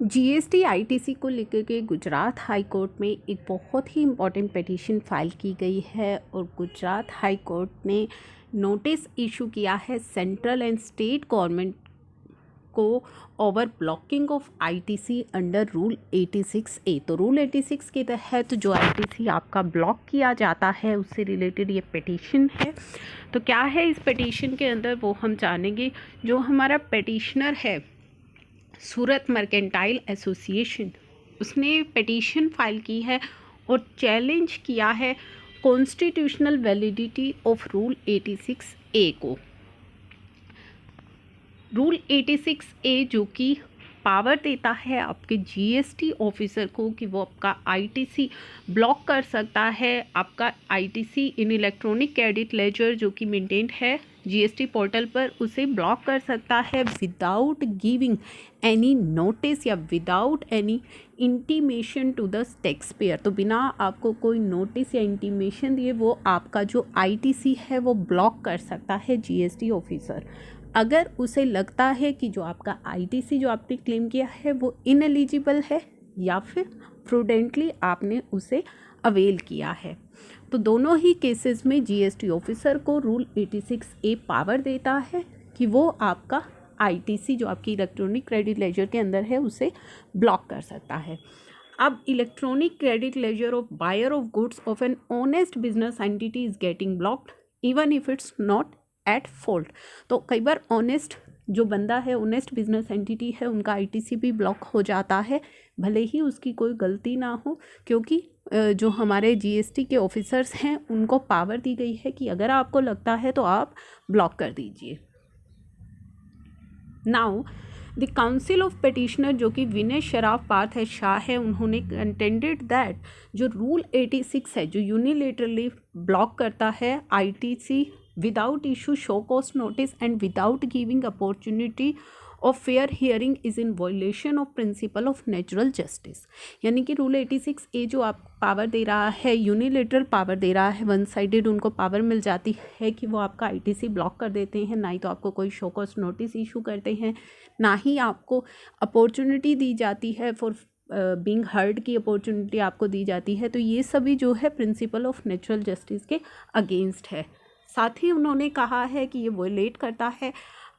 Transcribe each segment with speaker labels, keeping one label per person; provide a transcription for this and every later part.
Speaker 1: GST ITC को लेकर के गुजरात हाई कोर्ट में एक बहुत ही इम्पॉर्टेंट पिटीशन फाइल की गई है और गुजरात हाई कोर्ट ने नोटिस इशू किया है सेंट्रल एंड स्टेट गवर्नमेंट को over blocking of ITC under rule 86A। तो रूल 86 के तहत जो आईटीसी आपका ब्लॉक किया जाता है उससे रिलेटेड ये पिटीशन है। तो क्या है इस पिटीशन के अंदर वो हम जानेंगे। जो हमारा पिटीशनर है सूरत मर्केंटाइल एसोसिएशन, उसने पिटीशन फाइल की है और चैलेंज किया है constitutional validity of rule 86A को। रूल 86A जो कि पावर देता है आपके जीएसटी ऑफिसर को कि वो आपका आईटीसी ब्लॉक कर सकता है। आपका आईटीसी इन इलेक्ट्रॉनिक क्रेडिट लेजर जो कि मेंटेन्ड है जीएसटी पोर्टल पर, उसे ब्लॉक कर सकता है विदाउट गिविंग एनी नोटिस या without any intimation to the taxpayer. तो बिना आपको कोई नोटिस या इंटीमेशन दिए वो आपका जो आईटीसी है वो ब्लॉक कर सकता है जीएसटी ऑफिसर। अगर उसे लगता है कि जो आपका आईटीसी जो आपने क्लेम किया है वो इनएलिजिबल है या फिर प्रूडेंटली आपने उसे अवेल किया है, तो दोनों ही केसेस में जीएसटी ऑफिसर को रूल 86A पावर देता है कि वो आपका आईटीसी जो आपकी इलेक्ट्रॉनिक क्रेडिट लेजर के अंदर है उसे ब्लॉक कर सकता है। अब electronic credit ledger of buyer of goods of an honest business entity is getting blocked even if it's not at fault. तो कई बार ऑनेस्ट जो बंदा है, ऑनेस्ट बिजनेस एंटिटी है, उनका आईटीसी भी ब्लॉक हो जाता है भले ही उसकी कोई गलती ना हो, क्योंकि जो हमारे जीएसटी के ऑफिसर्स हैं उनको पावर दी गई है कि अगर आपको लगता है तो आप ब्लॉक कर दीजिए। Now the council of petitioner जो कि विनय शराफ पार्थ है शाह है, उन्होंने कंटेंडेड दैट जो रूल 86 है जो यूनिलेटरली ब्लॉक करता है ITC without issue show cause notice and without giving opportunity of fair hearing is in violation of principle of natural justice। यानी कि रूल 86A जो आप पावर दे रहा है, यूनिलेटरल पावर दे रहा है, वन साइडेड उनको पावर मिल जाती है कि वो आपका आईटीसी ब्लॉक कर देते हैं, ना ही तो आपको कोई शो कॉज नोटिस इशू करते हैं, ना ही आपको अपॉर्चुनिटी दी जाती है फॉर बीइंग हर्ड की अपॉर्चुनिटी आपको दी जाती है। तो ये सभी जो है प्रिंसिपल ऑफ नेचुरल जस्टिस के अगेंस्ट है। साथ ही उन्होंने कहा है कि ये वोलेट करता है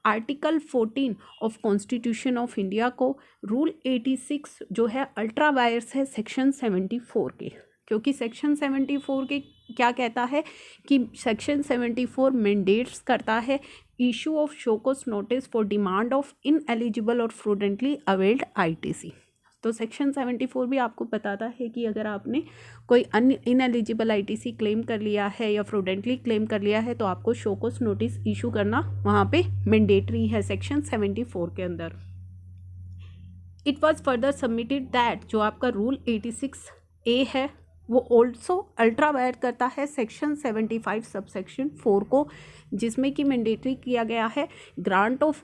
Speaker 1: article 14 of constitution of India को। रूल 86 जो है अल्ट्रा वायर्स है सेक्शन 74 के, क्योंकि सेक्शन 74 के क्या कहता है कि सेक्शन 74 मैंडेट्स करता है issue of show cause notice for demand of ineligible और फ्रूडेंटली अवेल्ड आईटीसी। तो सेक्शन 74 भी आपको बताता है कि अगर आपने कोई अन्य इनएलिजिबल आईटीसी क्लेम कर लिया है या फ्रूडेंटली क्लेम कर लिया है तो आपको शो कॉज नोटिस इशू करना वहाँ पे मैंडेटरी है सेक्शन 74 के अंदर। It was further submitted that जो आपका रूल 86A है वो ऑल्सो अल्ट्रा वायर करता है सेक्शन 75 सबसेक्शन 4 को, जिसमें कि मैंडेटरी किया गया है grant of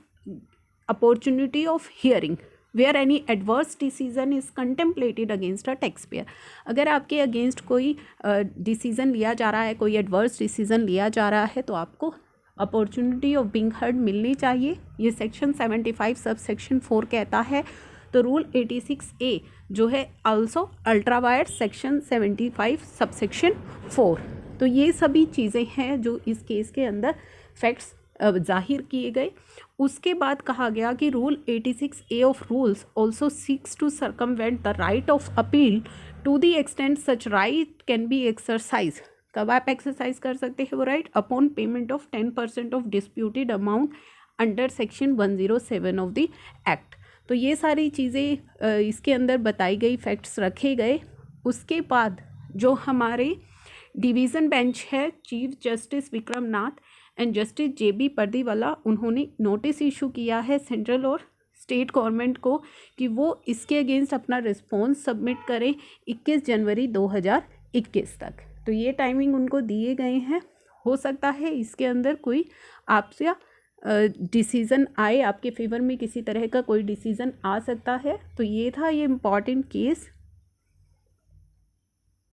Speaker 1: opportunity of hearing where any adverse decision is contemplated against a taxpayer. अगर आपके अगेंस्ट कोई डिसीज़न लिया जा रहा है, कोई एडवर्स डिसीज़न लिया जा रहा है, तो आपको अपॉर्चुनिटी ऑफ बीइंग हर्ड मिलनी चाहिए, ये सेक्शन 75 सब सेक्शन 4 कहता है। तो रूल 86A जो है also ultra wire section 75 sub section 4। तो ये सभी चीज़ें हैं जो इस केस के अंदर फैक्ट्स जाहिर किए गए। उसके बाद कहा गया कि rule 86A of rules also seeks to circumvent the right of appeal to the extent such right can be exercise. कब आप एक्सरसाइज कर सकते हैं वो right? Upon payment of 10% of disputed amount under section 107 of the act. तो ये सारी चीज़ें इसके अंदर बताई गई, फैक्ट्स रखे गए। उसके बाद जो हमारे डिवीज़न बेंच है chief justice Vikram Nath and justice JB Pardiwala, उन्होंने नोटिस इशू किया है सेंट्रल और स्टेट गवर्नमेंट को कि वो इसके अगेंस्ट अपना रिस्पॉन्स सबमिट करें 21 जनवरी 2021 तक। तो ये टाइमिंग उनको दिए गए हैं। हो सकता है इसके अंदर कोई आपसे डिसीज़न आए, आपके फेवर में किसी तरह का कोई डिसीज़न आ सकता है। तो ये था ये इम्पॉर्टेंट केस